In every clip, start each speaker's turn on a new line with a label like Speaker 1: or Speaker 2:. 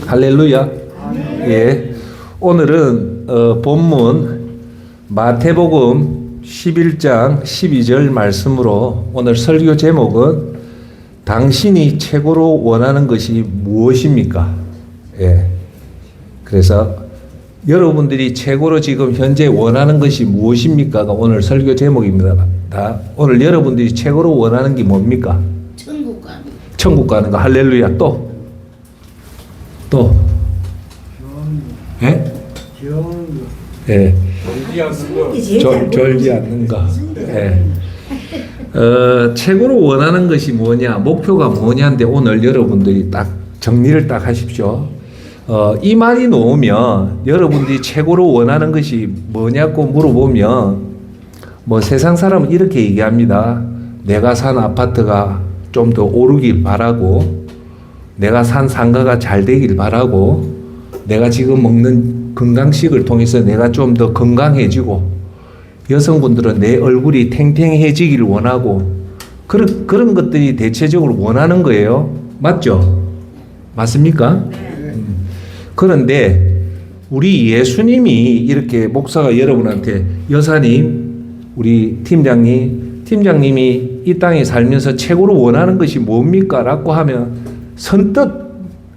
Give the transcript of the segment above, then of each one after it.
Speaker 1: 할렐루야. 예. 오늘은 본문 마태복음 11장 12절 말씀으로 오늘 설교 제목은 당신이 최고로 원하는 것이 무엇입니까? 예. 그래서 여러분들이 최고로 지금 현재 원하는 것이 무엇입니까가 오늘 설교 제목입니다. 오늘 여러분들이 최고로 원하는 게 뭡니까?
Speaker 2: 천국 가는 거.
Speaker 1: 천국 가는 거. 할렐루야. 또. 예? 예. 졸지 않는 거. 예. 최고로 원하는 것이 뭐냐, 목표가 뭐냐인데 오늘 여러분들이 딱 정리를 딱 하십시오. 이 말이 나오면 여러분들이 최고로 원하는 것이 뭐냐고 물어보면 뭐 세상 사람은 이렇게 얘기합니다. 내가 산 아파트가 좀 더 오르길 바라고, 내가 산 상가가 잘 되길 바라고, 내가 지금 먹는 건강식을 통해서 내가 좀 더 건강해지고, 여성분들은 내 얼굴이 탱탱해지길 원하고, 그런 것들이 대체적으로 원하는 거예요. 맞죠? 맞습니까? 그런데 우리 예수님이 이렇게 목사가 여러분한테 여사님, 우리 팀장님이 이 땅에 살면서 최고로 원하는 것이 뭡니까? 라고 하면 선뜻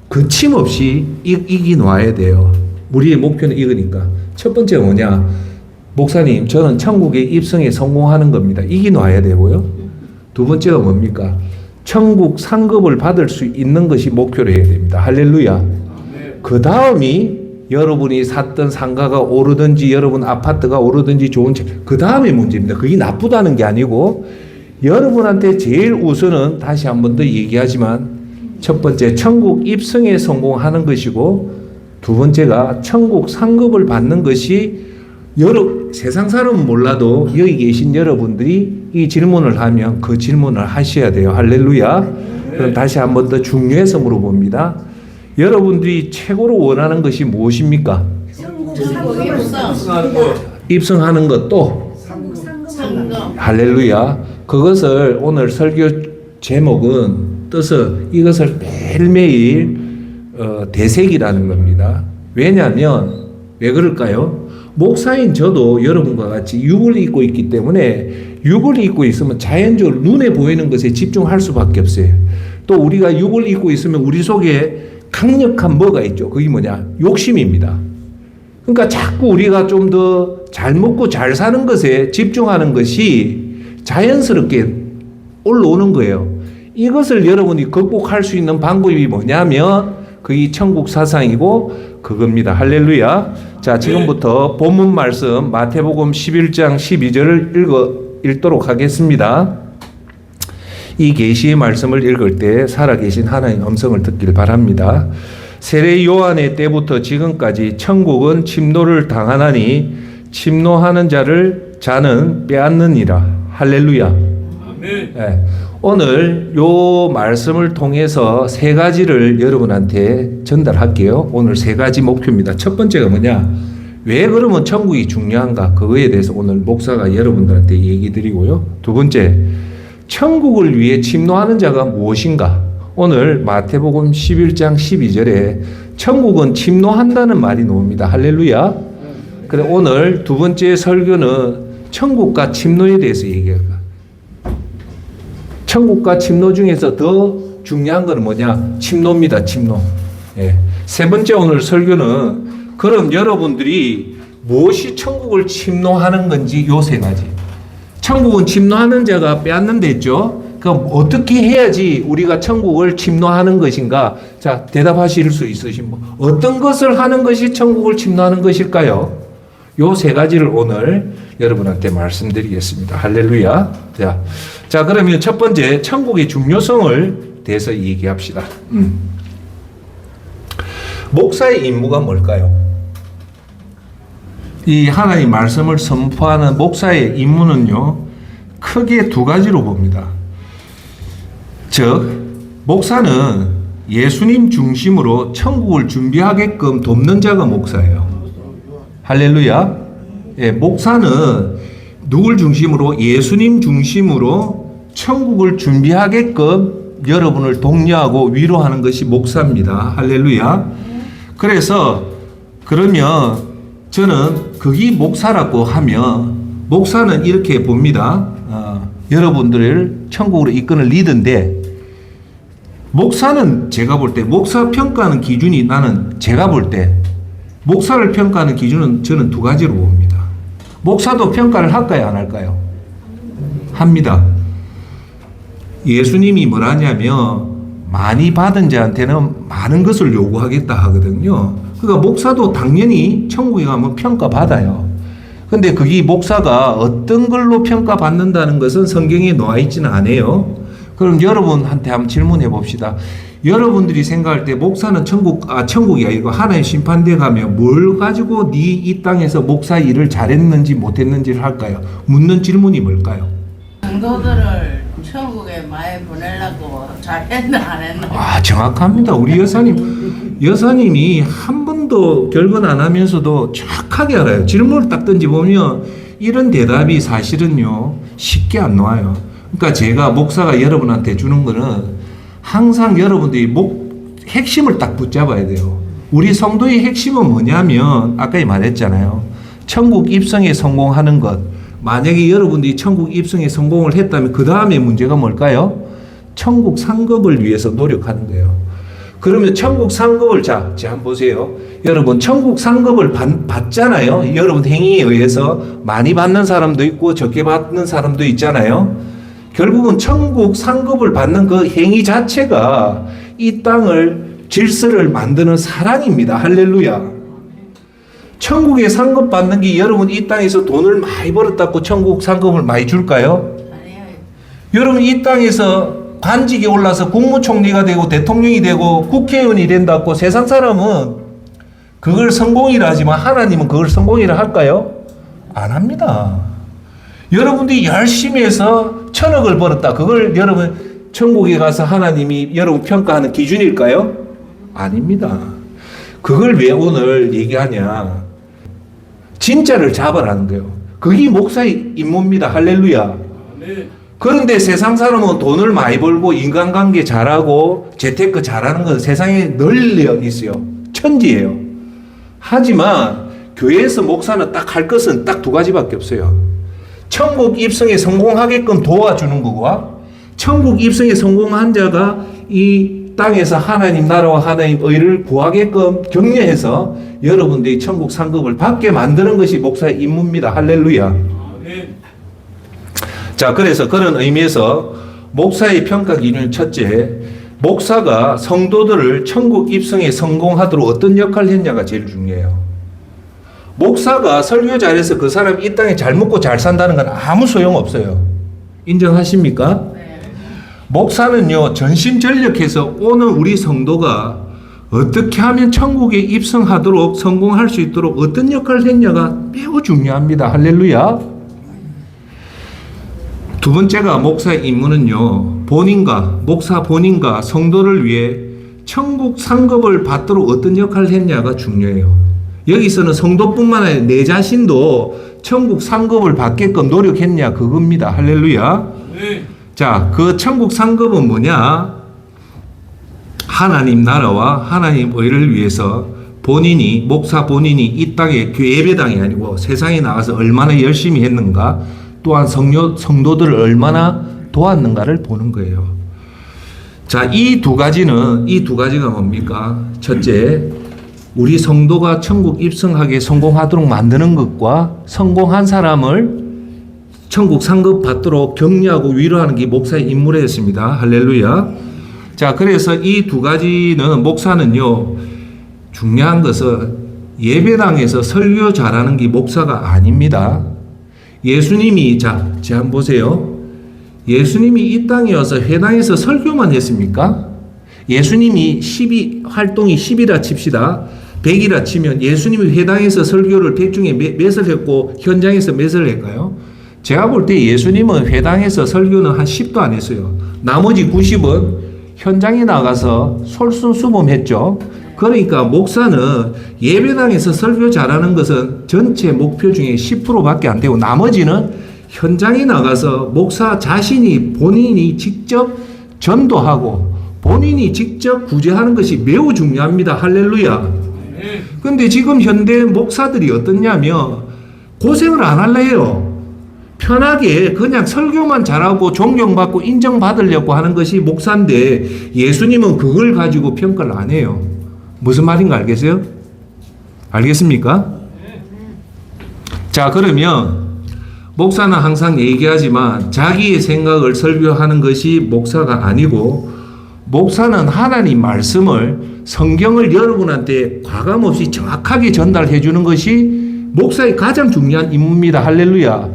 Speaker 1: 거침없이 이기 놔야 돼요. 우리의 목표는 이거니까. 첫 번째가 뭐냐? 목사님, 저는 천국에 입성에 성공하는 겁니다. 이기 놔야 되고요. 두 번째가 뭡니까? 천국 상급을 받을 수 있는 것이 목표로 해야 됩니다. 할렐루야. 그 다음이 여러분이 샀던 상가가 오르든지 여러분 아파트가 오르든지 좋은 책, 그 다음에 문제입니다. 그게 나쁘다는 게 아니고 여러분한테 제일 우선은 다시 한 번 더 얘기하지만 첫 번째 천국 입성에 성공하는 것이고 두 번째가 천국 상급을 받는 것이 세상 사람은 몰라도 여기 계신 여러분들이 이 질문을 하면 그 질문을 하셔야 돼요. 할렐루야. 그럼 다시 한 번 더 중요해서 물어봅니다. 여러분들이 최고로 원하는 것이 무엇입니까? 입성하는 것도 할렐루야. 그것을 오늘 설교 제목은 이것을 매일매일 되새기라는 겁니다. 왜냐하면 왜 그럴까요? 목사인 저도 여러분과 같이 육을 입고 있기 때문에 육을 입고 있으면 자연적으로 눈에 보이는 것에 집중할 수밖에 없어요. 또 우리가 육을 입고 있으면 우리 속에 강력한 뭐가 있죠? 그게 뭐냐? 욕심입니다. 그러니까 자꾸 우리가 좀 더 잘 먹고 잘 사는 것에 집중하는 것이 자연스럽게 올라오는 거예요. 이것을 여러분이 극복할 수 있는 방법이 뭐냐면 그게 천국 사상이고 그겁니다. 할렐루야. 자, 지금부터 본문 말씀 마태복음 11장 12절을 읽도록 하겠습니다. 이 계시의 말씀을 읽을 때 살아계신 하나님의 음성을 듣길 바랍니다. 세례 요한의 때부터 지금까지 천국은 침노를 당하나니 침노하는 자는 빼앗느니라. 할렐루야. 아멘. 네. 오늘 요 말씀을 통해서 세 가지를 여러분한테 전달할게요. 오늘 세 가지 목표입니다. 첫 번째가 뭐냐? 왜 그러면 천국이 중요한가? 그거에 대해서 오늘 목사가 여러분들한테 얘기 드리고요. 두 번째, 천국을 위해 침노하는 자가 무엇인가? 오늘 마태복음 11장 12절에 천국은 침노한다는 말이 나옵니다. 할렐루야. 그래, 오늘 두 번째 설교는 천국과 침노에 대해서 얘기할까? 천국과 침노 중에서 더 중요한 건 뭐냐? 침노입니다. 침노. 예. 세 번째 오늘 설교는 그럼 여러분들이 무엇이 천국을 침노하는 건지 요 세 가지. 천국은 침노하는 자가 빼앗는다 했죠? 그럼 어떻게 해야지 우리가 천국을 침노하는 것인가? 자, 대답하실 수 있으신 분. 어떤 것을 하는 것이 천국을 침노하는 것일까요? 요 세 가지를 오늘 여러분한테 말씀드리겠습니다. 할렐루야. 자, 그러면 첫 번째 천국의 중요성을 대해서 얘기합시다. 목사의 임무가 뭘까요? 이 하나님 말씀을 선포하는 목사의 임무는요, 크게 두 가지로 봅니다. 즉, 목사는 예수님 중심으로 천국을 준비하게끔 돕는 자가 목사예요. 할렐루야. 예, 목사는 누굴 중심으로? 예수님 중심으로 천국을 준비하게끔 여러분을 독려하고 위로하는 것이 목사입니다. 할렐루야. 그래서 그러면 저는 그게 목사라고 하면 목사는 이렇게 봅니다. 여러분들을 천국으로 이끄는 리더인데 목사는 제가 볼 때 목사 평가하는 기준이 나는 제가 볼 때 목사를 평가하는 기준은 저는 두 가지로 봅니다. 목사도 평가를 할까요? 안 할까요? 합니다. 예수님이 뭐라냐면 많이 받은 자한테는 많은 것을 요구하겠다 하거든요. 그러니까 목사도 당연히 천국에 가면 평가받아요. 근데 그게 목사가 어떤 걸로 평가받는다는 것은 성경에 나와 있지는 않아요. 그럼 여러분한테 한번 질문해 봅시다. 여러분들이 생각할 때 목사는 천국이 아니고 하나님 심판대에 가면 뭘 가지고 네 이 땅에서 목사 일을 잘했는지 못했는지를 할까요? 묻는 질문이 뭘까요?
Speaker 2: 성도들을 천국에 많이 보내려고 잘했나 안 했나?
Speaker 1: 정확합니다. 우리 여사님이 한 번도 결근 안 하면서도 정확하게 알아요. 질문을 딱 던져보면 이런 대답이 사실은요 쉽게 안 나와요. 그러니까 제가 목사가 여러분한테 주는 거는 항상 여러분들이 핵심을 딱 붙잡아야 돼요. 우리 성도의 핵심은 뭐냐면 아까 말했잖아요. 천국 입성에 성공하는 것. 만약에 여러분들이 천국 입성에 성공을 했다면 그 다음에 문제가 뭘까요? 천국 상급을 위해서 노력하는 거예요. 그러면 천국 상급을 자 한번 보세요. 여러분 천국 상급을 받잖아요. 여러분 행위에 의해서 많이 받는 사람도 있고 적게 받는 사람도 있잖아요. 결국은 천국 상급을 받는 그 행위 자체가 이 땅을 질서를 만드는 사랑입니다. 할렐루야. 천국에 상급 받는 게 여러분 이 땅에서 돈을 많이 벌었다고 천국 상급을 많이 줄까요?
Speaker 2: 아니요.
Speaker 1: 여러분 이 땅에서 관직에 올라서 국무총리가 되고 대통령이 되고 국회의원이 된다고 세상 사람은 그걸 성공이라 하지만 하나님은 그걸 성공이라 할까요? 안 합니다. 여러분들이 열심히 해서 1,000억을 벌었다. 그걸 여러분 천국에 가서 하나님이 여러분 평가하는 기준일까요? 아닙니다. 그걸 왜 오늘 얘기하냐? 진짜를 잡아라는 거예요. 그게 목사의 임무입니다. 할렐루야. 그런데 세상 사람은 돈을 많이 벌고 인간관계 잘하고 재테크 잘하는 건 세상에 널려 있어요. 천지예요. 하지만 교회에서 목사는 딱 할 것은 딱 두 가지밖에 없어요. 천국 입성에 성공하게끔 도와주는 거와 천국 입성에 성공한 자가 이 땅에서 하나님 나라와 하나님 의를 구하게끔 격려해서 여러분들이 천국 상급을 받게 만드는 것이 목사의 임무입니다. 할렐루야. 자, 그래서 그런 의미에서 목사의 평가 기준 첫째, 목사가 성도들을 천국 입성에 성공하도록 어떤 역할을 했냐가 제일 중요해요. 목사가 설교 잘해서 그 사람이 이 땅에 잘 먹고 잘 산다는 건 아무 소용없어요. 인정하십니까? 목사는요, 전심전력해서 오늘 우리 성도가 어떻게 하면 천국에 입성하도록 성공할 수 있도록 어떤 역할을 했냐가 매우 중요합니다. 할렐루야. 두 번째가 목사의 임무는요, 목사 본인과 성도를 위해 천국 상급을 받도록 어떤 역할을 했냐가 중요해요. 여기서는 성도뿐만 아니라 내 자신도 천국 상급을 받게끔 노력했냐 그겁니다. 할렐루야. 네. 자, 그 천국 상급은 뭐냐? 하나님 나라와 하나님 의를 위해서 목사 본인이 이 땅에 예배당이 아니고 세상에 나가서 얼마나 열심히 했는가, 또한 성도들을 얼마나 도왔는가를 보는 거예요. 자, 이 두 가지가 뭡니까? 첫째, 우리 성도가 천국 입성하게 성공하도록 만드는 것과 성공한 사람을 천국 상급 받도록 격려하고 위로하는 게 목사의 임무였습니다. 할렐루야. 자, 그래서 이 두 가지는 목사는요, 중요한 것은 예배당에서 설교 잘하는 게 목사가 아닙니다. 예수님이, 한번 보세요. 예수님이 이 땅에 와서 회당에서 설교만 했습니까? 예수님이 활동이 10이라 칩시다. 100이라 치면 예수님이 회당에서 설교를 대중에 몇을 했고 현장에서 몇을 할까요? 제가 볼 때 예수님은 회당에서 설교는 한 10도 안 했어요. 나머지 90은 현장에 나가서 솔선수범했죠. 그러니까 목사는 예배당에서 설교 잘하는 것은 전체 목표 중에 10%밖에 안 되고 나머지는 현장에 나가서 목사 자신이 본인이 직접 전도하고 본인이 직접 구제하는 것이 매우 중요합니다. 할렐루야. 근데 지금 현대 목사들이 어떻냐면 고생을 안 할래요. 편하게 그냥 설교만 잘하고 존경받고 인정받으려고 하는 것이 목사인데 예수님은 그걸 가지고 평가를 안 해요. 무슨 말인가 알겠어요? 알겠습니까? 자, 그러면 목사는 항상 얘기하지만 자기의 생각을 설교하는 것이 목사가 아니고 목사는 하나님 말씀을 성경을 여러분한테 과감없이 정확하게 전달해 주는 것이 목사의 가장 중요한 임무입니다. 할렐루야.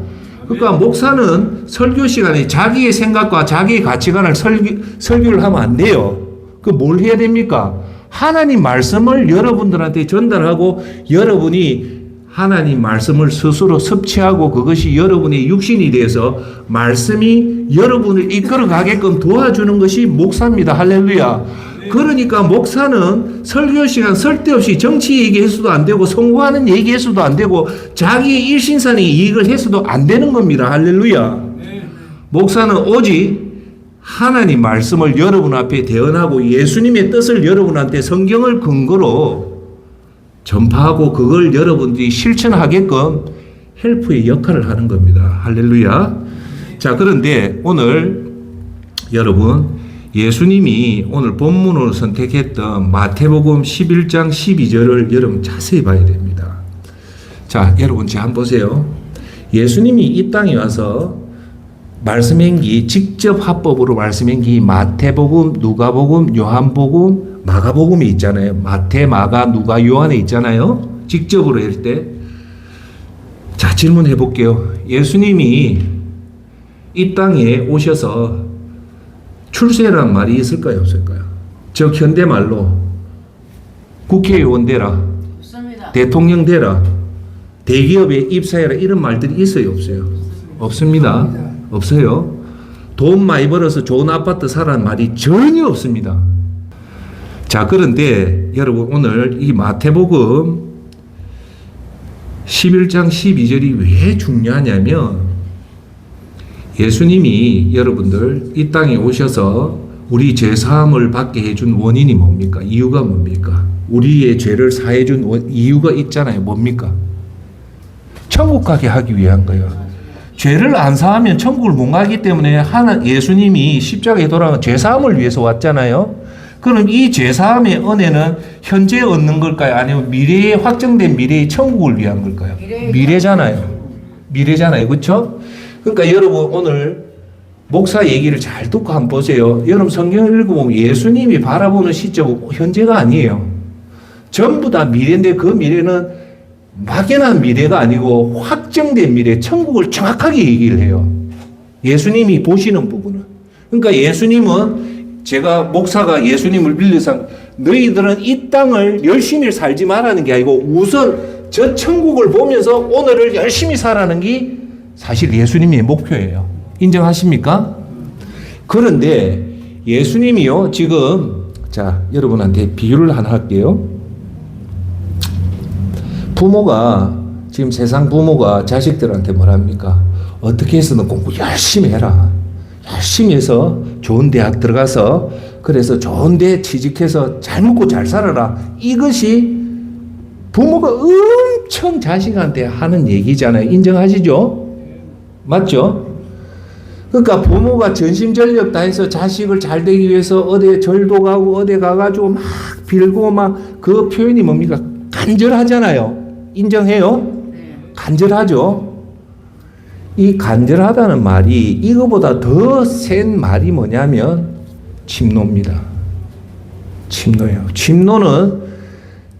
Speaker 1: 그러니까 목사는 설교 시간에 자기의 생각과 자기의 가치관을 설교를 하면 안 돼요. 그 뭘 해야 됩니까? 하나님 말씀을 여러분들한테 전달하고 여러분이 하나님 말씀을 스스로 섭취하고 그것이 여러분의 육신이 돼서 말씀이 여러분을 이끌어 가게끔 도와주는 것이 목사입니다. 할렐루야. 그러니까 목사는 설교 시간 쓸데없이 정치 얘기해서도 안 되고 선거하는 얘기해서도 안 되고 자기의 일신상의 이익을 해서도 안 되는 겁니다. 할렐루야. 목사는 오직 하나님 말씀을 여러분 앞에 대언하고 예수님의 뜻을 여러분한테 성경을 근거로 전파하고 그걸 여러분들이 실천하게끔 헬프의 역할을 하는 겁니다. 할렐루야. 자, 그런데 오늘 여러분 예수님이 오늘 본문으로 선택했던 마태복음 11장 12절을 여러분 자세히 봐야 됩니다. 자, 여러분 자 한번 보세요. 예수님이 이 땅에 와서 말씀행기 직접 합법으로 말씀행기 마태복음, 누가복음, 요한복음, 마가복음이 있잖아요. 마태, 마가, 누가, 요한에 있잖아요. 직접으로 할 때. 자, 질문해 볼게요. 예수님이 이 땅에 오셔서 출세란 말이 있을까요, 없을까요? 즉 현대말로 국회의원 되라,
Speaker 2: 없습니다.
Speaker 1: 대통령 되라, 대기업에 입사해라 이런 말들이 있어요, 없어요? 없습니다. 없어요. 돈 많이 벌어서 좋은 아파트 사라는 말이 전혀 없습니다. 자, 그런데 여러분 오늘 이 마태복음 11장 12절이 왜 중요하냐면 예수님이 여러분들 이 땅에 오셔서 우리 죄 사함을 받게 해준 원인이 뭡니까? 이유가 뭡니까? 우리의 죄를 사해 준 이유가 있잖아요. 뭡니까? 천국 가게 하기 위한 거예요. 죄를 안 사하면 천국을 못 가기 때문에 예수님이 십자가에 돌아가 죄 사함을 위해서 왔잖아요. 그럼 이 죄사함의 은혜는 현재 얻는 걸까요? 아니면 미래에 확정된 미래의 천국을 위한 걸까요? 미래잖아요. 미래잖아요. 그렇죠? 그러니까 여러분 오늘 목사 얘기를 잘 듣고 한번 보세요. 여러분 성경을 읽어보면 예수님이 바라보는 시점은 현재가 아니에요. 전부 다 미래인데 그 미래는 막연한 미래가 아니고 확정된 미래, 천국을 정확하게 얘기를 해요. 예수님이 보시는 부분은. 그러니까 예수님은 제가 목사가 예수님을 빌려서 너희들은 이 땅을 열심히 살지 말라는 게 아니고 우선 저 천국을 보면서 오늘을 열심히 살라는 게 사실 예수님의 목표예요. 인정하십니까? 그런데 예수님이요 지금 자 여러분한테 비유를 하나 할게요. 부모가 지금 세상 부모가 자식들한테 뭐랍니까? 어떻게 해서는 공부 열심히 해라. 열심히 해서 좋은 대학 들어가서 그래서 좋은 데 취직해서 잘 먹고 잘 살아라. 이것이 부모가 엄청 자식한테 하는 얘기잖아요. 인정하시죠? 맞죠? 그러니까 부모가 전심전력 다해서 자식을 잘 되기 위해서 어디 절도 가고 어디 가가지고 막 빌고 막 그 표현이 뭡니까? 간절하잖아요. 인정해요? 간절하죠? 이 간절하다는 말이 이거보다 더 센 말이 뭐냐면 침노입니다. 침노예요. 침노는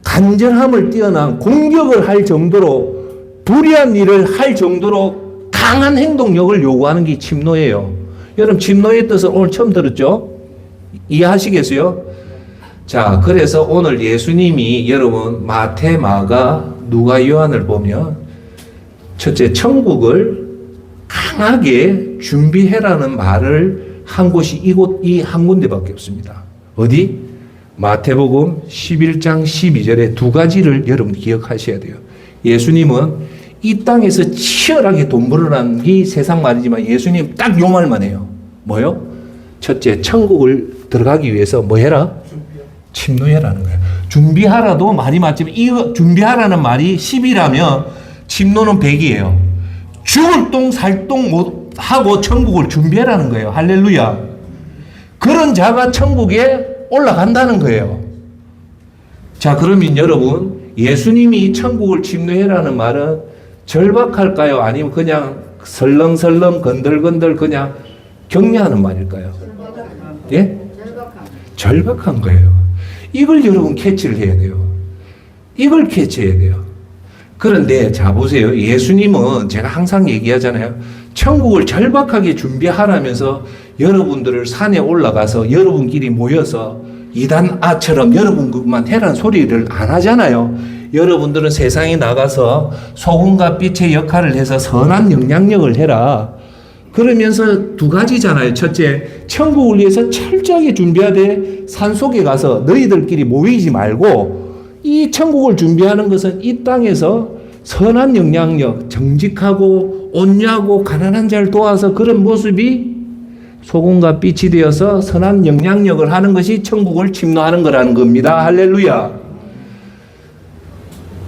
Speaker 1: 간절함을 뛰어난 공격을 할 정도로 불의한 일을 할 정도로 강한 행동력을 요구하는 게 침노예요. 여러분 침노의 뜻을 오늘 처음 들었죠? 이해하시겠어요? 자, 그래서 오늘 예수님이 여러분 마태, 마가, 누가, 요한을 보면 첫째 천국을 강하게 준비해라는 말을 한 곳이 이곳 이 한 군데밖에 없습니다. 어디? 마태복음 11장 12절에 두 가지를 여러분 기억하셔야 돼요. 예수님은 이 땅에서 치열하게 돈 벌어라는 게 세상 말이지만 예수님 딱 요 말만 해요. 뭐요? 첫째 천국을 들어가기 위해서 뭐 해라? 침노해라는 거예요. 준비하라도 말이 맞지만 이거 준비하라는 말이 10이라면 침노는 100이에요. 죽을 똥 살 똥 못 하고 천국을 준비하라는 거예요. 할렐루야. 그런 자가 천국에 올라간다는 거예요. 자, 그러면 여러분, 예수님이 천국을 침노해라는 말은 절박할까요? 아니면 그냥 설렁설렁 건들건들 그냥 격려하는 말일까요? 예? 절박한 거예요. 이걸 여러분 캐치를 해야 돼요. 이걸 캐치해야 돼요. 그런데 자 보세요. 예수님은 제가 항상 얘기하잖아요. 천국을 절박하게 준비하라면서 여러분들을 산에 올라가서 여러분끼리 모여서 이단아처럼 여러분 그만 해라는 소리를 안 하잖아요. 여러분들은 세상에 나가서 소금과 빛의 역할을 해서 선한 영향력을 해라. 그러면서 두 가지잖아요. 첫째, 천국을 위해서 철저하게 준비하되 산속에 가서 너희들끼리 모이지 말고 이 천국을 준비하는 것은 이 땅에서 선한 영향력, 정직하고 온유하고 가난한 자를 도와서 그런 모습이 소금과 빛이 되어서 선한 영향력을 하는 것이 천국을 침노하는 거라는 겁니다. 할렐루야.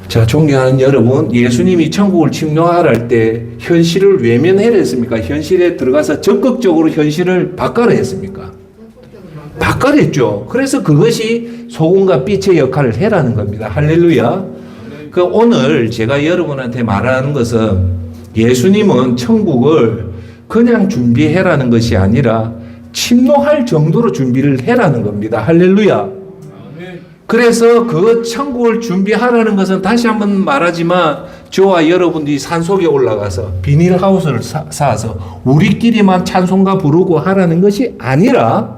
Speaker 1: 자, 존경하는 여러분, 예수님이 천국을 침노하라 할 때 현실을 외면해라 했습니까? 현실에 들어가서 적극적으로 현실을 바꿔라 했습니까? 바꿔라 했죠. 그래서 그것이 소금과 빛의 역할을 해라는 겁니다. 할렐루야. 그 오늘 제가 여러분한테 말하는 것은 예수님은 천국을 그냥 준비해라는 것이 아니라 침노할 정도로 준비를 해라는 겁니다. 할렐루야. 그래서 그 천국을 준비하라는 것은 다시 한번 말하지만 저와 여러분들이 산속에 올라가서 비닐하우스를 쌓아서 우리끼리만 찬송가 부르고 하라는 것이 아니라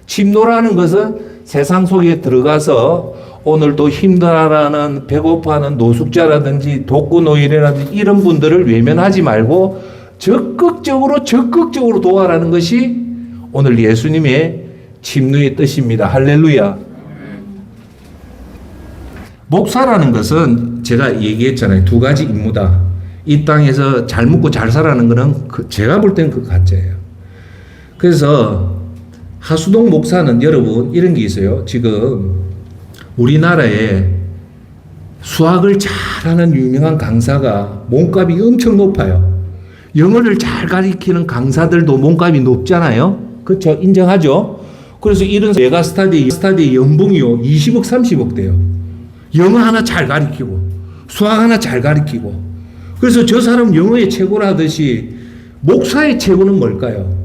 Speaker 1: 침노라는 것은 세상 속에 들어가서 오늘도 힘들어하는 배고파하는 노숙자라든지 독거노인이라든지 이런 분들을 외면하지 말고 적극적으로 도와라는 것이 오늘 예수님의 침노의 뜻입니다. 할렐루야. 목사라는 것은 제가 얘기했잖아요. 두 가지 임무다. 이 땅에서 잘 먹고 잘 살아는 것은 제가 볼 때는 그 가짜예요. 그래서 하수동 목사는 여러분 이런 게 있어요. 지금 우리나라에 수학을 잘하는 유명한 강사가 몸값이 엄청 높아요. 영어를 잘 가르치는 강사들도 몸값이 높잖아요. 그렇죠? 인정하죠? 그래서 이런 메가스타디 연봉이요 20억 30억 돼요. 영어 하나 잘 가르치고 수학 하나 잘 가르치고. 그래서 저 사람 영어의 최고라 하듯이 목사의 최고는 뭘까요?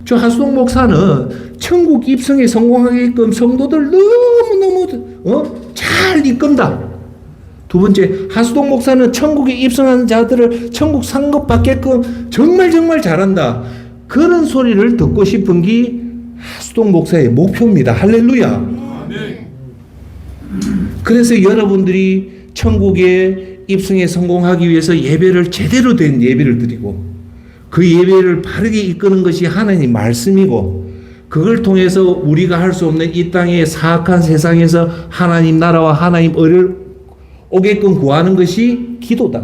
Speaker 1: 저 하수동 목사는 천국 입성에 성공하게끔 성도들 너무너무 잘 이끈다. 두 번째, 하수동 목사는 천국에 입성하는 자들을 천국 상급받게끔 정말 잘한다. 그런 소리를 듣고 싶은 게 하수동 목사의 목표입니다. 할렐루야. 그래서 여러분들이 천국에 입성에 성공하기 위해서 예배를 제대로 된 예배를 드리고 그 예배를 바르게 이끄는 것이 하나님 말씀이고 그걸 통해서 우리가 할 수 없는 이 땅의 사악한 세상에서 하나님 나라와 하나님 의를 오게끔 구하는 것이 기도다.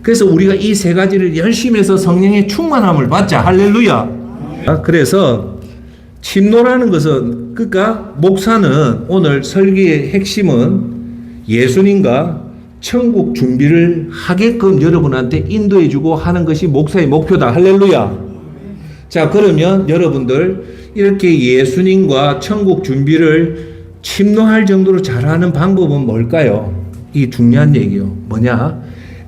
Speaker 1: 그래서 우리가 이 세 가지를 열심히 해서 성령의 충만함을 받자. 할렐루야. 그래서 침노라는 것은 그러니까 목사는 오늘 설교의 핵심은 예수님과 천국 준비를 하게끔 여러분한테 인도해주고 하는 것이 목사의 목표다. 할렐루야. 자, 그러면 여러분들 이렇게 예수님과 천국 준비를 침노할 정도로 잘하는 방법은 뭘까요? 이 중요한 얘기요. 뭐냐?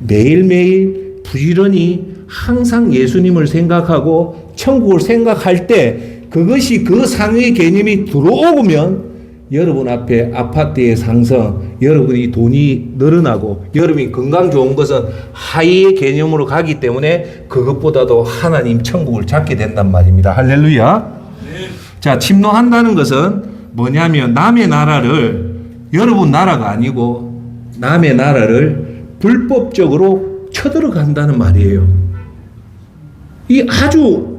Speaker 1: 매일매일 부지런히 항상 예수님을 생각하고 천국을 생각할 때 그것이 그 상의 개념이 들어오면 여러분 앞에 아파트의 상승, 여러분이 돈이 늘어나고 여러분이 건강 좋은 것은 하이의 개념으로 가기 때문에 그것보다도 하나님 천국을 찾게 된단 말입니다. 할렐루야. 네. 자, 침노한다는 것은 뭐냐면 남의 나라를 여러분 나라가 아니고 남의 나라를 불법적으로 쳐들어간다는 말이에요. 이 아주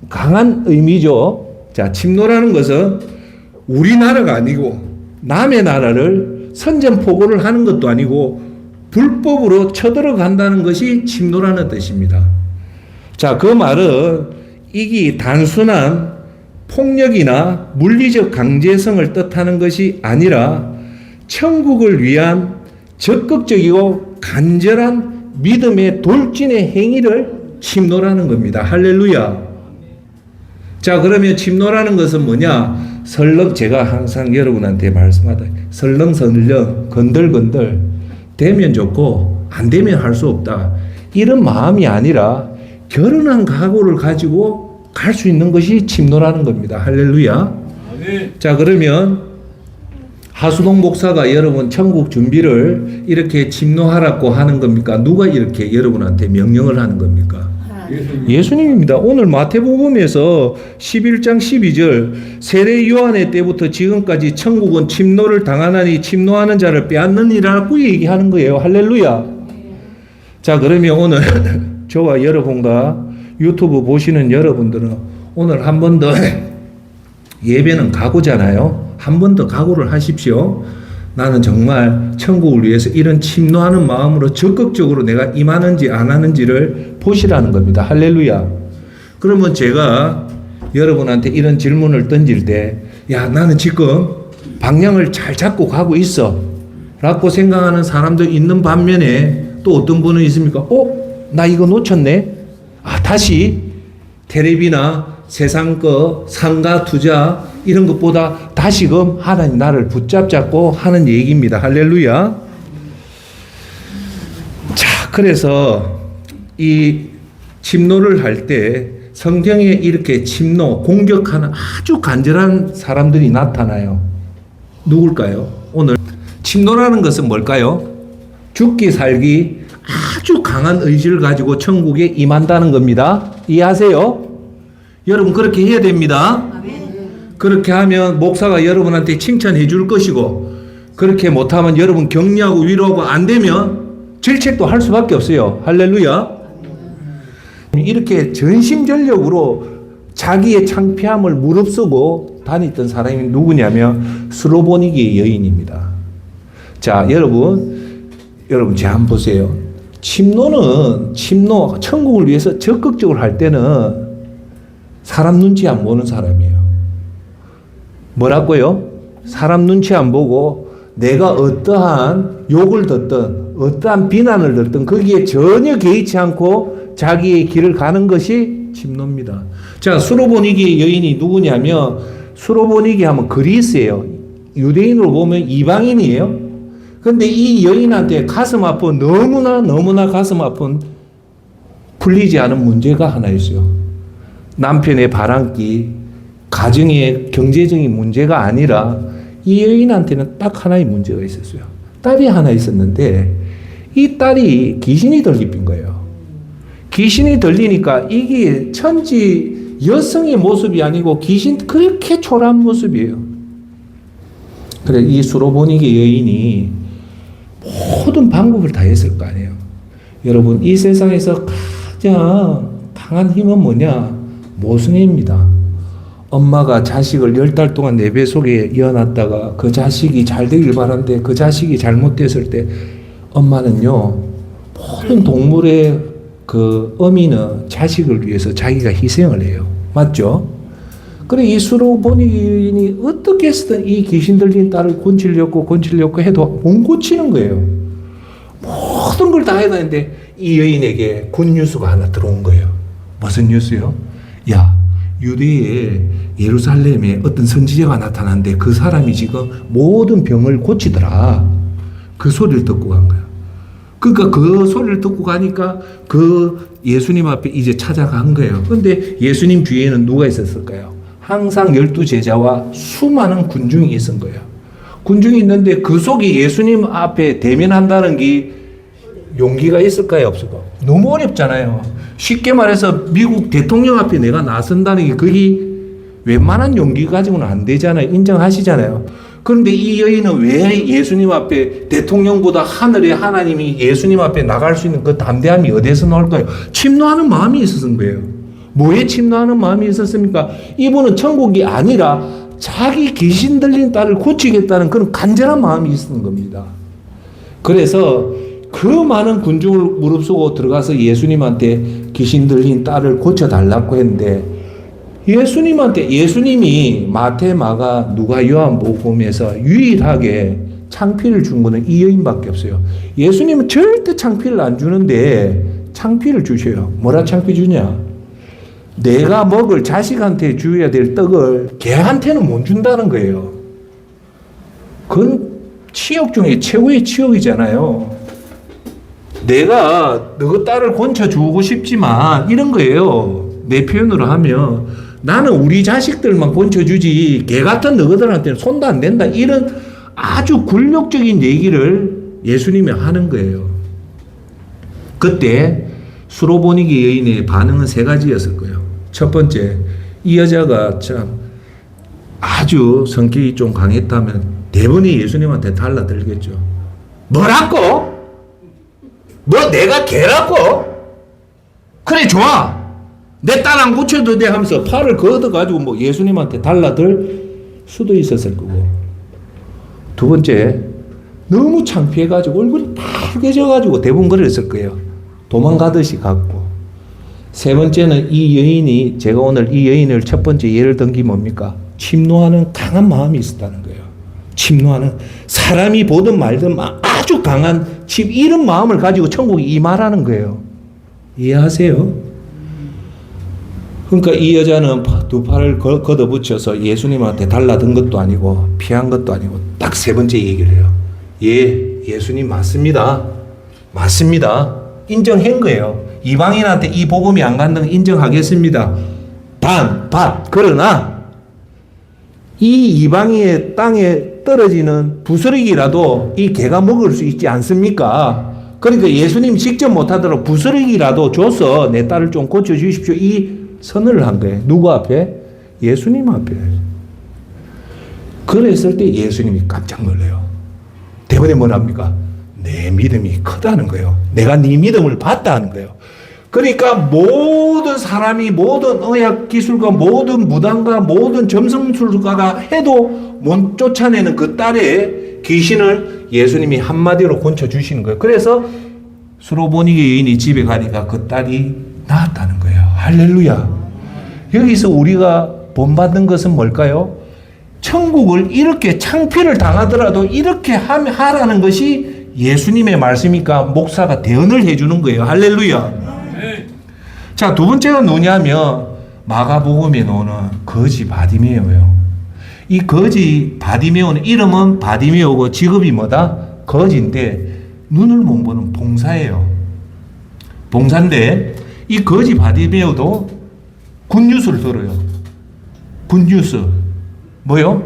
Speaker 1: 강한 의미죠. 자, 침노라는 것은 우리나라가 아니고 남의 나라를 선전포고를 하는 것도 아니고 불법으로 쳐들어간다는 것이 침노라는 뜻입니다. 자, 그 말은 이게 단순한 폭력이나 물리적 강제성을 뜻하는 것이 아니라 천국을 위한 적극적이고 간절한 믿음의 돌진의 행위를 침노라는 겁니다. 할렐루야. 자, 그러면 침노라는 것은 뭐냐? 제가 항상 여러분한테 말씀하다. 설렁설렁, 건들건들, 되면 좋고, 안 되면 할 수 없다. 이런 마음이 아니라, 결혼한 각오를 가지고 갈 수 있는 것이 침노라는 겁니다. 할렐루야. 자, 그러면, 하수동 목사가 여러분 천국 준비를 이렇게 침노하라고 하는 겁니까? 누가 이렇게 여러분한테 명령을 하는 겁니까? 예수님입니다. 오늘 마태복음에서 11장 12절 세례 요한의 때부터 지금까지 천국은 침노를 당하나니 침노하는 자를 빼앗느니라고 얘기하는 거예요. 할렐루야. 자, 그러면 오늘 저와 여러분과 유튜브 보시는 여러분들은 오늘 한 번 더 예배는 각오잖아요. 한 번 더 각오를 하십시오. 나는 정말 천국을 위해서 이런 침노하는 마음으로 적극적으로 내가 임하는지 안 하는지를 보시라는 겁니다. 할렐루야. 그러면 제가 여러분한테 이런 질문을 던질 때, 야, 나는 지금 방향을 잘 잡고 가고 있어 라고 생각하는 사람도 있는 반면에 또 어떤 분은 있습니까? 나 이거 놓쳤네. 다시 텔레비나 세상 거, 상가, 투자 이런 것보다 다시금 하나님 나를 붙잡고 하는 얘기입니다. 할렐루야. 자, 그래서 이 침노를 할 때 성경에 이렇게 침노, 공격하는 아주 간절한 사람들이 나타나요. 누굴까요? 오늘 침노라는 것은 뭘까요? 죽기 살기 아주 강한 의지를 가지고 천국에 임한다는 겁니다. 이해하세요? 여러분 그렇게 해야 됩니다. 그렇게 하면 목사가 여러분한테 칭찬해 줄 것이고, 그렇게 못하면 여러분 격려하고 위로하고, 안 되면 질책도 할 수밖에 없어요. 할렐루야. 이렇게 전심전력으로 자기의 창피함을 무릅쓰고 다녔던 사람이 누구냐면 스로보니게의 여인입니다. 자, 여러분 제 한번 보세요. 침노, 천국을 위해서 적극적으로 할 때는 사람 눈치 안 보는 사람이에요. 뭐라고요? 사람 눈치 안 보고 내가 어떠한 욕을 듣든 어떠한 비난을 듣든 거기에 전혀 개의치 않고 자기의 길을 가는 것이 침노입니다. 자, 수로보니게 여인이 누구냐면, 수로보니게 하면 그리스예요. 유대인으로 보면 이방인이에요. 근데 이 여인한테 가슴 아픈, 너무나 가슴 아픈 풀리지 않은 문제가 하나 있어요. 남편의 바람기, 가정의 경제적인 문제가 아니라 이 여인한테는 딱 하나의 문제가 있었어요. 딸이 하나 있었는데 이 딸이 귀신이 들린 거예요. 귀신이 들리니까 이게 천지 여성의 모습이 아니고 귀신 그렇게 초라한 모습이에요. 그래, 이 수로보니게 여인이 모든 방법을 다 했을 거 아니에요. 여러분, 이 세상에서 가장 강한 힘은 뭐냐? 모성애입니다. 엄마가 자식을 10달 동안 내 배 속에 이어놨다가 그 자식이 잘 되길 바라는데 그 자식이 잘못됐을 때 엄마는요, 모든 동물의 그 어미는 자식을 위해서 자기가 희생을 해요. 맞죠? 그래, 이 수로보니게 어떻게 해서든 이 귀신 들린 딸을 곤치려고 해도 못 고치는 거예요. 모든 걸 다 해야 되는데 이 여인에게 굿뉴스가 하나 들어온 거예요. 무슨 뉴스요? 야, 유대의 예루살렘에 어떤 선지자가 나타났는데 그 사람이 지금 모든 병을 고치더라. 그 소리를 듣고 간 거야. 그러니까 그 소리를 듣고 가니까 그 예수님 앞에 이제 찾아간 거예요. 근데 예수님 뒤에는 누가 있었을까요? 항상 12제자와 수많은 군중이 있은 거예요. 군중이 있는데 그 속에 예수님 앞에 대면한다는 게 용기가 있을까요? 없을까요? 너무 어렵잖아요. 쉽게 말해서 미국 대통령 앞에 내가 나선다는 게 그게 웬만한 용기 가지고는 안 되잖아요. 인정하시잖아요. 그런데 이 여인은 왜 예수님 앞에, 대통령보다 하늘의 하나님이 예수님 앞에 나갈 수 있는 그 담대함이 어디서 나올까요? 침노하는 마음이 있었던 거예요. 뭐에 침노하는 마음이 있었습니까? 이분은 천국이 아니라 자기 귀신 들린 딸을 고치겠다는 그런 간절한 마음이 있었던 겁니다. 그래서 그 많은 군중을 무릅쓰고 들어가서 예수님한테 귀신 들린 딸을 고쳐달라고 했는데, 예수님이 마태, 마가, 누가, 요한복음에서 유일하게 창피를 준 거는 이 여인밖에 없어요. 예수님은 절대 창피를 안 주는데 창피를 주셔요. 뭐라 창피 주냐? 내가 먹을 자식한테 줘야 될 떡을 걔한테는 못 준다는 거예요. 그건 치욕 중에 최고의 치욕이잖아요. 내가 너 딸을 권쳐주고 싶지만 이런 거예요. 내 표현으로 하면 나는 우리 자식들만 권쳐주지 걔 같은 너희들한테는 손도 안 댄다. 이런 아주 굴욕적인 얘기를 예수님이 하는 거예요. 그때 수로보니게 여인의 반응은 세 가지였을 거예요. 첫 번째, 이 여자가 참 아주 성격이 좀 강했다면 대부분이 예수님한테 달라들겠죠. 뭐라고? 뭐 내가 걔라고? 그래 좋아. 내 딸 안 고쳐도 돼 하면서 팔을 걷어가지고 뭐 예수님한테 달라들 수도 있었을 거고. 두 번째, 너무 창피해가지고 얼굴이 빨개져가지고 대부분 그랬을 거예요. 도망가듯이 갔고. 세 번째는 이 여인이, 제가 오늘 이 여인을 첫 번째 예를 든 게 뭡니까? 침노하는 강한 마음이 있었다는 거예요. 침노하는, 사람이 보든 말든 아주 강한 이런 마음을 가지고 천국에 임하라는 거예요. 이해하세요? 그러니까 이 여자는 두 팔을 걷어붙여서 예수님한테 달라든 것도 아니고 피한 것도 아니고 딱 세 번째 얘기를 해요. 예, 예수님 맞습니다. 맞습니다. 인정한 거예요. 이방인한테 이 복음이 안 간다는 거 인정하겠습니다. 그러나 이 이방인의 땅에 떨어지는 부스러기라도 이 개가 먹을 수 있지 않습니까? 그러니까 예수님 직접 못하도록 부스러기라도 줘서 내 딸을 좀 고쳐주십시오. 이 선언을 한 거예요. 누구 앞에? 예수님 앞에. 그랬을 때 예수님이 깜짝 놀래요. 대번에 뭐랍니까? 내 믿음이 크다는 거예요. 내가 네 믿음을 봤다는 거예요. 그러니까 모든 사람이, 모든 의학 기술가, 모든 무당가, 모든 점성술가가 해도 못 쫓아내는 그 딸의 귀신을 예수님이 한마디로 고쳐주시는 거예요. 그래서 수로보니게 여인이 집에 가니까 그 딸이 나았다는 거예요. 할렐루야. 여기서 우리가 본받는 것은 뭘까요? 천국을 이렇게 창피를 당하더라도 이렇게 하라는 것이 예수님의 말씀이니까 목사가 대언을 해주는 거예요. 할렐루야. 자, 두 번째가 누구냐면 마가복음에 나오는 거지 바디메오예요. 이 거지 바디메오는 이름은 바디메오고 직업이 뭐다? 거지인데 눈을 못 보는 봉사예요. 봉사인데 이 거지 바디메오도 굿뉴스를 들어요. 굿뉴스. 뭐요?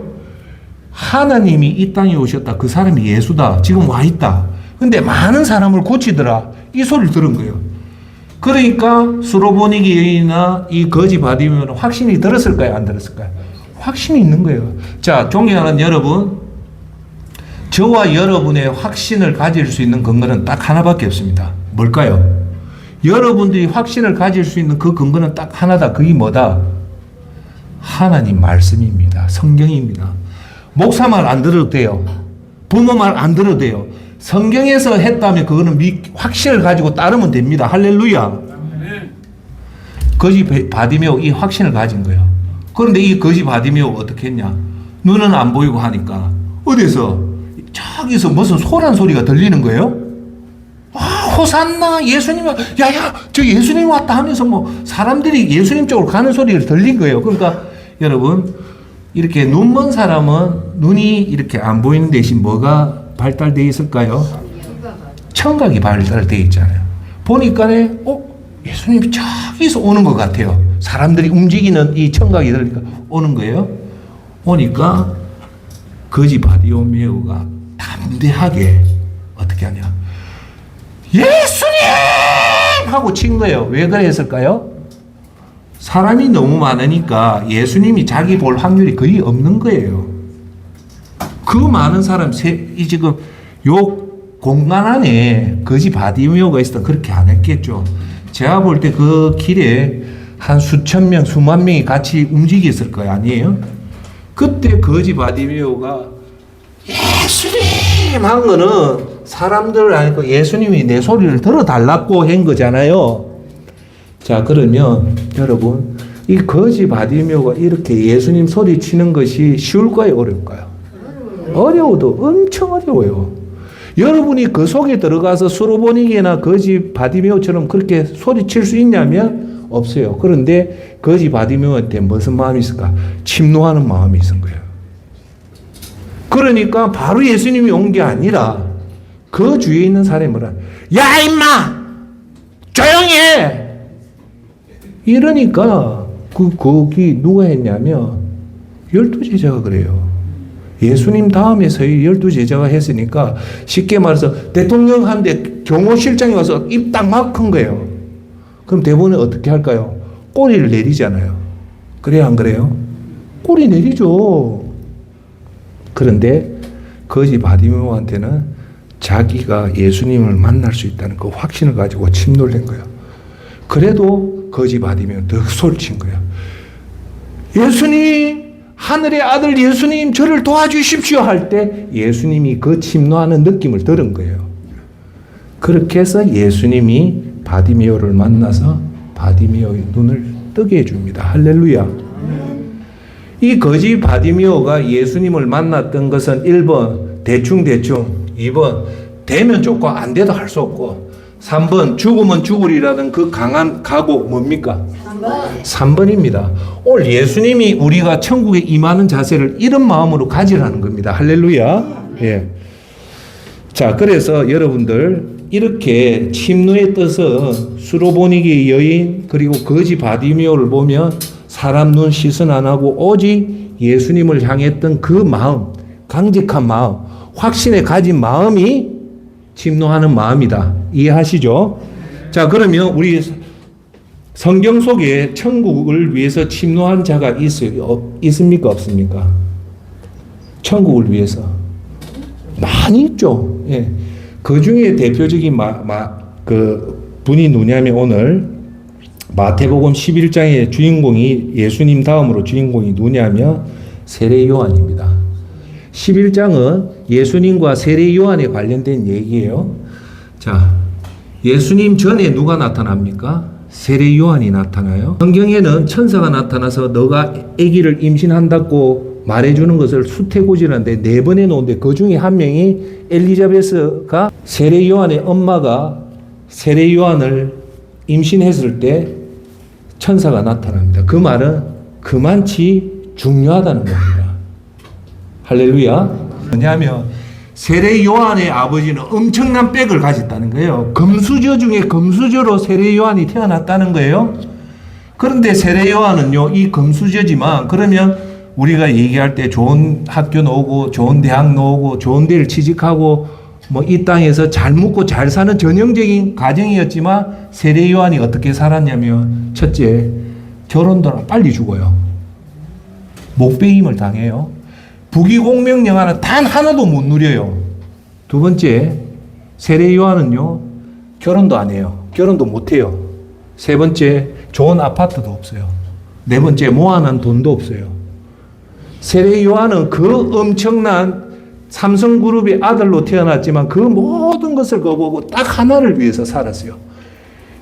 Speaker 1: 하나님이 이 땅에 오셨다. 그 사람이 예수다. 지금 와 있다. 근데 많은 사람을 고치더라. 이 소리를 들은 거예요. 그러니까 수로보니게 여인이나 이 거지 바디메오는 확신이 들었을까요? 안 들었을까요? 확신이 있는 거예요. 자, 존경하는 여러분, 저와 여러분의 확신을 가질 수 있는 근거는 딱 하나밖에 없습니다. 뭘까요? 여러분들이 확신을 가질 수 있는 그 근거는 딱 하나다. 그게 뭐다? 하나님 말씀입니다. 성경입니다. 목사 말 안 들어도 돼요. 부모 말 안 들어도 돼요. 성경에서 했다면 그거는 확신을 가지고 따르면 됩니다. 할렐루야. 거지 바디메오 이 확신을 가진 거예요. 그런데 이 거지 바디메오가 어떻게 했냐? 눈은 안 보이고 하니까 어디서 저기서 무슨 소란 소리가 들리는 거예요? 호산나 예수님 야야 저 예수님 왔다 하면서 뭐 사람들이 예수님 쪽으로 가는 소리를 들린 거예요. 그러니까 여러분 이렇게 눈먼 사람은 눈이 이렇게 안 보이는 대신 뭐가 발달되어 있을까요? 청각이 발달되어 있잖아요. 보니까 예수님이 저기서 오는 것 같아요. 사람들이 움직이는 이 청각이 들으니까 오는 거예요. 오니까 거지 바디메오가 담대하게 어떻게 하냐? 예수님! 하고 친 거예요. 왜 그랬을까요? 사람이 너무 많으니까 예수님이 자기 볼 확률이 거의 없는 거예요. 그 많은 사람, 지금 요 공간 안에 거지 바디메오가 있었다 그렇게 안 했겠죠. 제가 볼 때 그 길에 한 수천 명, 수만 명이 같이 움직였을 거예요. 아니에요? 그때 거지 바디메오가 예수님! 한 거는 사람들을 아니고 예수님이 내 소리를 들어달라고 한 거잖아요. 자, 그러면 여러분 이 거지 바디메오가 이렇게 예수님 소리 치는 것이 쉬울까요? 어려울까요? 어려워도 엄청 어려워요. 여러분이 그 속에 들어가서 수로보니게나 거지 바디메오처럼 그렇게 소리칠 수 있냐면 없어요. 그런데 거지 바디메오한테 무슨 마음이 있을까? 침노하는 마음이 있은 거예요. 그러니까 바로 예수님이 온 게 아니라 그 주위에 있는 사람이 뭐라, 야 임마 조용히 해 이러니까 거기 누가 했냐면 12제자가 그래요. 예수님 다음에 서희 12제자가 했으니까 쉽게 말해서 대통령 한데 경호실장이 와서 입 딱 막은 거예요. 그럼 대부분은 어떻게 할까요? 꼬리를 내리잖아요. 그래야 안 그래요? 꼬리 내리죠. 그런데 거지 바디메오한테는 자기가 예수님을 만날 수 있다는 그 확신을 가지고 침놀란 거예요. 그래도 거지 바디메오 더 소리친 거예요. 예수님, 하늘의 아들 예수님, 저를 도와주십시오 할 때 예수님이 그 침노하는 느낌을 들은 거예요. 그렇게 해서 예수님이 바디메오를 만나서 바디메오의 눈을 뜨게 해줍니다. 할렐루야. 이 거지 바디메오가 예수님을 만났던 것은 1번 대충, 2번 되면 좋고 안 돼도 할 수 없고, 3번 죽으면 죽으리라는 그 강한 각오 뭡니까? 3번입니다. 오늘 예수님이 우리가 천국에 임하는 자세를 이런 마음으로 가지라는 겁니다. 할렐루야. 예. 자, 그래서 여러분들 이렇게 침노에 떠서 수로보니게 여인 그리고 거지 바디메오를 보면 사람 눈 시선 안 하고 오직 예수님을 향했던 그 마음, 강직한 마음, 확신에 가진 마음이 침노하는 마음이다. 이해하시죠? 자, 그러면 우리 성경 속에 천국을 위해서 침노한 자가 있습니까? 없습니까? 천국을 위해서. 많이 있죠. 예. 그 중에 대표적인 그 분이 누구냐면 오늘 마태복음 11장의 주인공이 예수님 다음으로 주인공이 누구냐면 세례 요한입니다. 11장은 예수님과 세례 요한에 관련된 얘기예요. 자, 예수님 전에 누가 나타납니까? 세례 요한이 나타나요. 성경에는 천사가 나타나서 너가 아기를 임신한다고 말해주는 것을 수태고지라는데 4번에 놓은데 그 중에 한 명이 엘리자베스가 세례 요한의 엄마가 세례 요한을 임신했을 때 천사가 나타납니다. 그 말은 그만치 중요하다는 겁니다. 할렐루야. 뭐냐면 세례 요한의 아버지는 엄청난 빽을 가졌다는 거예요. 금수저 중에 금수저로 세례 요한이 태어났다는 거예요. 그런데 세례 요한은요, 이 금수저지만 그러면 우리가 얘기할 때 좋은 학교 나오고 좋은 대학 나오고 좋은 데를 취직하고 뭐 이 땅에서 잘 먹고 잘 사는 전형적인 가정이었지만 세례 요한이 어떻게 살았냐면 첫째, 결혼도 빨리 죽어요. 목배임을 당해요. 부귀공명령 단 하나도 못 누려요. 두 번째, 세례 요한은요, 결혼도 안 해요. 결혼도 못 해요. 세 번째, 좋은 아파트도 없어요. 네 번째, 모아놓은 돈도 없어요. 세례 요한은 그 엄청난 삼성그룹의 아들로 태어났지만 그 모든 것을 거부하고 딱 하나를 위해서 살았어요.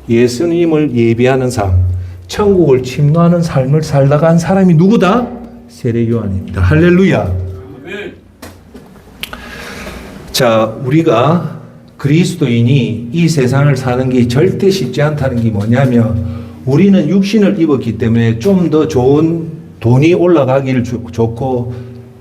Speaker 1: 예수님을 예비하는 삶, 천국을 침노하는 삶을 살다가 한 사람이 누구다? 세례 요한입니다. 할렐루야. 자, 우리가 그리스도인이 이 세상을 사는 게 절대 쉽지 않다는 게 뭐냐면 우리는 육신을 입었기 때문에 좀 더 좋은 돈이 올라가길 좋고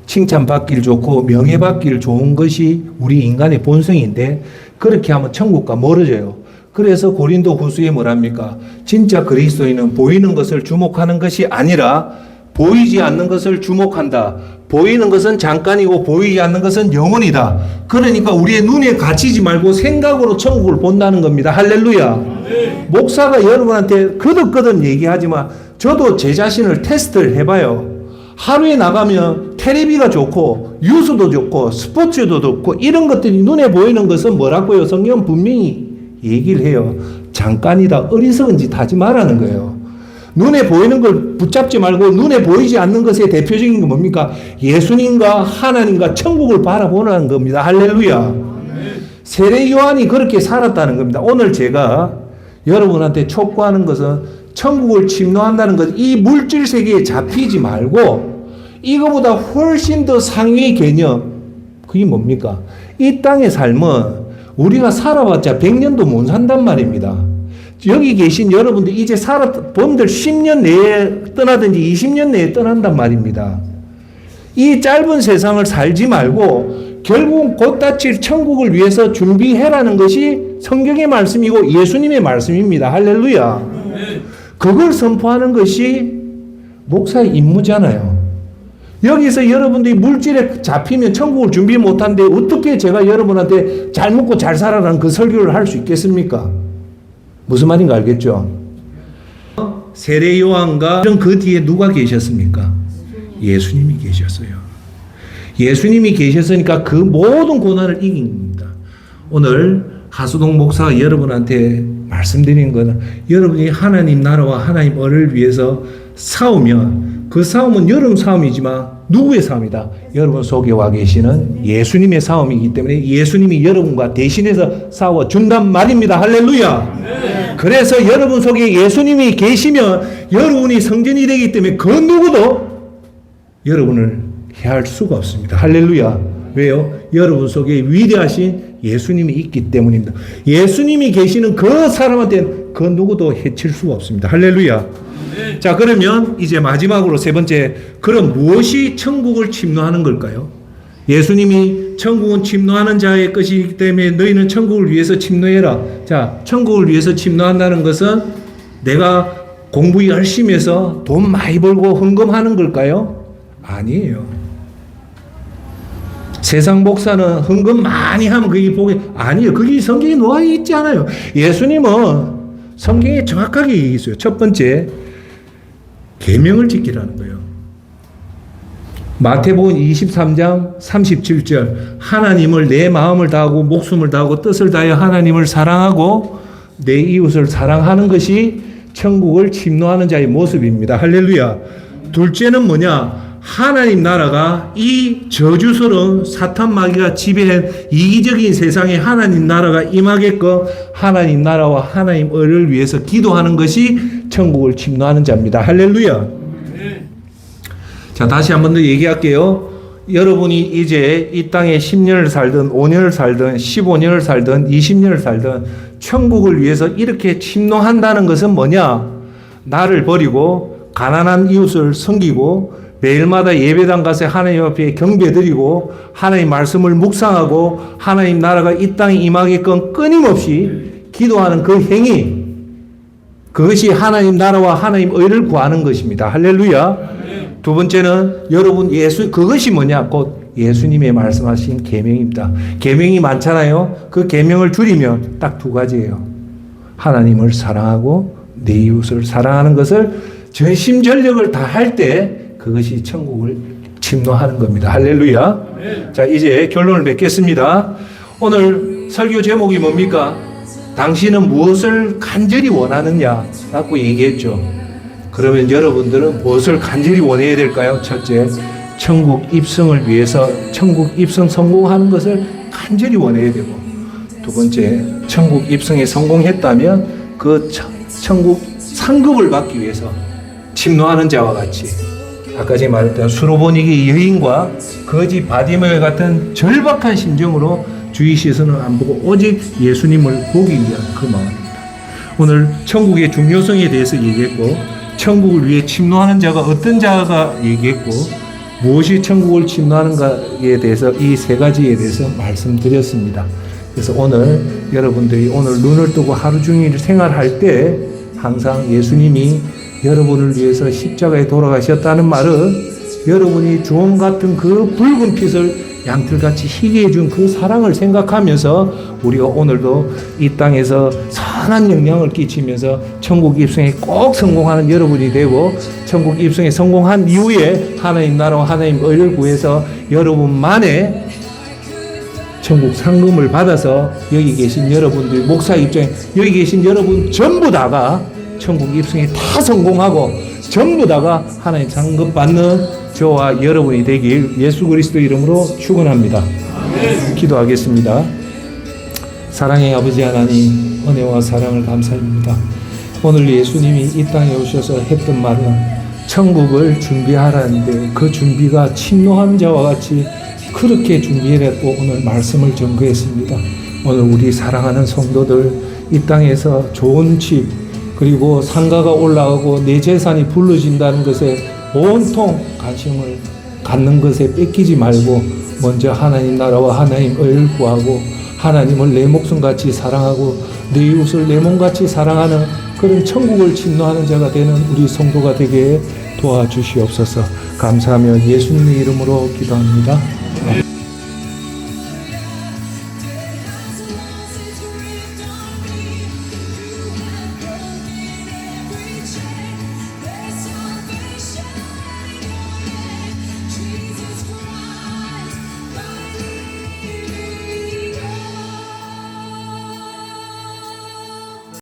Speaker 1: 칭찬받길 좋고 명예받길 좋은 것이 우리 인간의 본성인데 그렇게 하면 천국과 멀어져요. 그래서 고린도 후서에 뭐랍니까? 진짜 그리스도인은 보이는 것을 주목하는 것이 아니라 보이지 않는 것을 주목한다. 보이는 것은 잠깐이고 보이지 않는 것은 영원이다. 그러니까 우리의 눈에 갇히지 말고 생각으로 천국을 본다는 겁니다. 할렐루야. 네. 목사가 여러분한테 거듭거듭 얘기하지만 저도 제 자신을 테스트를 해봐요. 하루에 나가면 텔레비가 좋고 뉴스도 좋고 스포츠도 좋고 이런 것들이 눈에 보이는 것은 뭐라고요? 성경 분명히 얘기를 해요. 잠깐이다. 어리석은 짓 하지 말라는 거예요. 눈에 보이는 걸 붙잡지 말고 눈에 보이지 않는 것의 대표적인 게 뭡니까? 예수님과 하나님과 천국을 바라보는 겁니다. 할렐루야. 세례 요한이 그렇게 살았다는 겁니다. 오늘 제가 여러분한테 촉구하는 것은 천국을 침노한다는 것, 이 물질 세계에 잡히지 말고 이거보다 훨씬 더 상위의 개념, 그게 뭡니까? 이 땅의 삶은 우리가 살아봤자 100년도 못 산단 말입니다. 여기 계신 여러분들 이제 본들 10년 내에 떠나든지 20년 내에 떠난단 말입니다. 이 짧은 세상을 살지 말고 결국 곧 닥칠 천국을 위해서 준비해라는 것이 성경의 말씀이고 예수님의 말씀입니다. 할렐루야. 그걸 선포하는 것이 목사의 임무잖아요. 여기서 여러분들이 물질에 잡히면 천국을 준비 못하는데 어떻게 제가 여러분한테 잘 먹고 잘 살아라는 그 설교를 할 수 있겠습니까? 무슨 말인가 알겠죠? 세례 요한과 그 뒤에 누가 계셨습니까? 예수님이 계셨어요. 예수님이 계셨으니까 그 모든 고난을 이긴 겁니다. 오늘 하수동 목사가 여러분한테 말씀드린 것은 여러분이 하나님 나라와 하나님 을을 위해서 싸우면 그 싸움은 여러분 싸움이지만 누구의 싸움이다? 여러분 속에 와 계시는 예수님의 싸움이기 때문에 예수님이 여러분과 대신해서 싸워준단 말입니다. 할렐루야. 네. 그래서 여러분 속에 예수님이 계시면 여러분이 성전이 되기 때문에 그 누구도 여러분을 해할 수가 없습니다. 할렐루야. 왜요? 여러분 속에 위대하신 예수님이 있기 때문입니다. 예수님이 계시는 그 사람한테는 그 누구도 해칠 수가 없습니다. 할렐루야. 자, 그러면 이제 마지막으로 세 번째, 그럼 무엇이 천국을 침노하는 걸까요? 예수님이 천국은 침노하는 자의 것이기 때문에 너희는 천국을 위해서 침노해라. 자, 천국을 위해서 침노한다는 것은 내가 공부 열심히 해서 돈 많이 벌고 헌금하는 걸까요? 아니에요. 세상 목사는 헌금 많이 하면 그게 복이 아니에요. 그게 성경에 놓아 있지 않아요. 예수님은 성경에 정확하게 얘기했어요. 첫 번째, 계명을 지키라는 거예요. 마태복음 23장 37절 하나님을 내 마음을 다하고 목숨을 다하고 뜻을 다하여 하나님을 사랑하고 내 이웃을 사랑하는 것이 천국을 침노하는 자의 모습입니다. 할렐루야. 둘째는 뭐냐? 하나님 나라가 이 저주스러운 사탄 마귀가 지배한 이기적인 세상에 하나님 나라가 임하게끔 하나님 나라와 하나님 을을 위해서 기도하는 것이 천국을 침노하는 자입니다. 할렐루야. 자, 다시 한 번 더 얘기할게요. 여러분이 이제 이 땅에 10년을 살든 5년을 살든 15년을 살든 20년을 살든 천국을 위해서 이렇게 침노한다는 것은 뭐냐? 나를 버리고 가난한 이웃을 섬기고 매일마다 예배당 가서 하나님 앞에 경배드리고 하나님 말씀을 묵상하고 하나님 나라가 이 땅에 임하게끔 끊임없이 기도하는 그 행위, 그것이 하나님 나라와 하나님 의를 구하는 것입니다. 할렐루야. 두 번째는 여러분 그것이 뭐냐? 곧 예수님의 말씀하신 계명입니다. 계명이 많잖아요. 그 계명을 줄이면 딱 두 가지예요. 하나님을 사랑하고 내 이웃을 사랑하는 것을 전심전력을 다할 때 그것이 천국을 침노하는 겁니다. 할렐루야. 자, 이제 결론을 맺겠습니다. 오늘 설교 제목이 뭡니까? 당신은 무엇을 간절히 원하느냐? 라고 얘기했죠. 그러면 여러분들은 무엇을 간절히 원해야 될까요? 첫째, 천국 입성을 위해서 천국 입성 성공하는 것을 간절히 원해야 되고, 두 번째, 천국 입성에 성공했다면 그 천국 상급을 받기 위해서 침노하는 자와 같이 아까 제가 말했던 수로보니게 여인과 거지 바디메 같은 절박한 심정으로 주위 시선을 안 보고 오직 예수님을 보기 위한 그 마음입니다. 오늘 천국의 중요성에 대해서 얘기했고, 천국을 위해 침노하는 자가 어떤 자가 얘기했고, 무엇이 천국을 침노하는가에 대해서 이 세 가지에 대해서 말씀드렸습니다. 그래서 오늘 여러분들이 오늘 눈을 뜨고 하루 종일 생활할 때 항상 예수님이 여러분을 위해서 십자가에 돌아가셨다는 말은 여러분이 주홍 같은 그 붉은 핏을 양털같이 희게 해준 그 사랑을 생각하면서 우리가 오늘도 이 땅에서 선한 영향을 끼치면서 천국 입성에 꼭 성공하는 여러분이 되고, 천국 입성에 성공한 이후에 하나님 나라와 하나님 의를 구해서 여러분만의 천국 상금을 받아서 여기 계신 여러분들 목사 입장에 여기 계신 여러분 전부 다가 천국 입성에 다 성공하고 전부 다가 하나님 상급 받는 저와 여러분이 되길 예수 그리스도 이름으로 축원합니다. 기도하겠습니다. 사랑의 아버지 하나님, 은혜와 사랑을 감사합니다. 오늘 예수님이 이 땅에 오셔서 했던 말은 천국을 준비하라는데 그 준비가 침노한 자와 같이 그렇게 준비를 했고 오늘 말씀을 전거했습니다. 오늘 우리 사랑하는 성도들 이 땅에서 좋은 집 그리고 상가가 올라가고 내 재산이 불러진다는 것에 온통 관심을 갖는 것에 뺏기지 말고 먼저 하나님 나라와 하나님 의를 구하고 하나님을 내 목숨같이 사랑하고 내 이웃을 내 몸같이 사랑하는 그런 천국을 침노하는 자가 되는 우리 성도가 되게 도와주시옵소서. 감사하며 예수님의 이름으로 기도합니다.